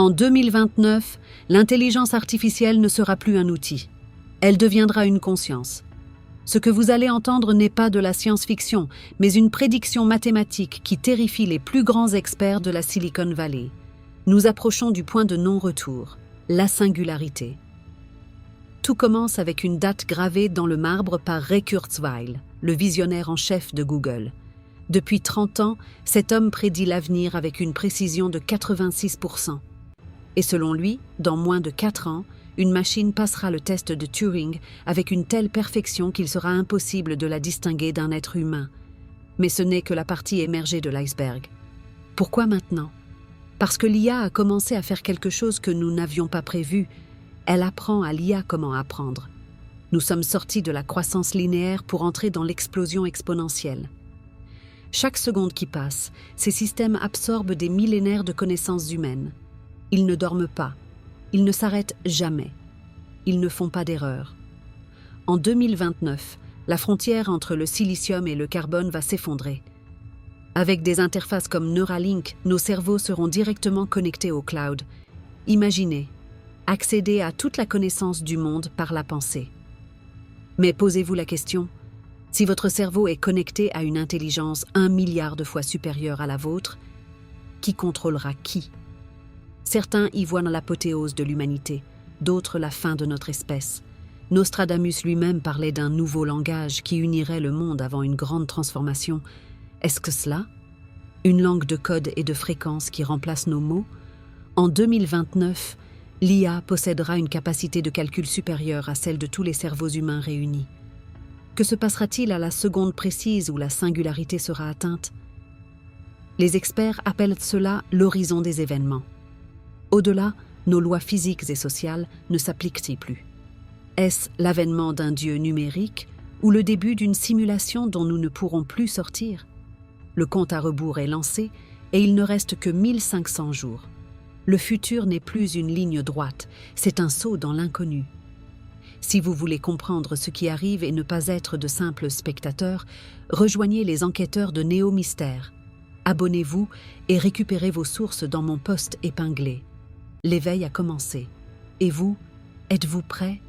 En 2029, l'intelligence artificielle ne sera plus un outil. Elle deviendra une conscience. Ce que vous allez entendre n'est pas de la science-fiction, mais une prédiction mathématique qui terrifie les plus grands experts de la Silicon Valley. Nous approchons du point de non-retour, la singularité. Tout commence avec une date gravée dans le marbre par Ray Kurzweil, le visionnaire en chef de Google. Depuis 30 ans, cet homme prédit l'avenir avec une précision de 86%. Et selon lui, dans moins de 4 ans, une machine passera le test de Turing avec une telle perfection qu'il sera impossible de la distinguer d'un être humain. Mais ce n'est que la partie émergée de l'iceberg. Pourquoi maintenant? Parce que l'IA a commencé à faire quelque chose que nous n'avions pas prévu. Elle apprend à l'IA comment apprendre. Nous sommes sortis de la croissance linéaire pour entrer dans l'explosion exponentielle. Chaque seconde qui passe, ces systèmes absorbent des millénaires de connaissances humaines. Ils ne dorment pas. Ils ne s'arrêtent jamais. Ils ne font pas d'erreur. En 2029, la frontière entre le silicium et le carbone va s'effondrer. Avec des interfaces comme Neuralink, nos cerveaux seront directement connectés au cloud. Imaginez, accéder à toute la connaissance du monde par la pensée. Mais posez-vous la question, si votre cerveau est connecté à une intelligence 1 milliard de fois supérieure à la vôtre, qui contrôlera qui? Certains y voient l'apothéose de l'humanité, d'autres la fin de notre espèce. Nostradamus lui-même parlait d'un nouveau langage qui unirait le monde avant une grande transformation. Est-ce que cela? Une langue de code et de fréquences qui remplace nos mots? En 2029, l'IA possédera une capacité de calcul supérieure à celle de tous les cerveaux humains réunis. Que se passera-t-il à la seconde précise où la singularité sera atteinte? Les experts appellent cela l'horizon des événements. Au-delà, nos lois physiques et sociales ne s'appliquent-ils plus? Est-ce l'avènement d'un dieu numérique ou le début d'une simulation dont nous ne pourrons plus sortir? Le compte à rebours est lancé et il ne reste que 1500 jours. Le futur n'est plus une ligne droite, c'est un saut dans l'inconnu. Si vous voulez comprendre ce qui arrive et ne pas être de simples spectateurs, rejoignez les enquêteurs de Néo Mystère. Abonnez-vous et récupérez vos sources dans mon post épinglé. L'éveil a commencé. Et vous, êtes-vous prêts?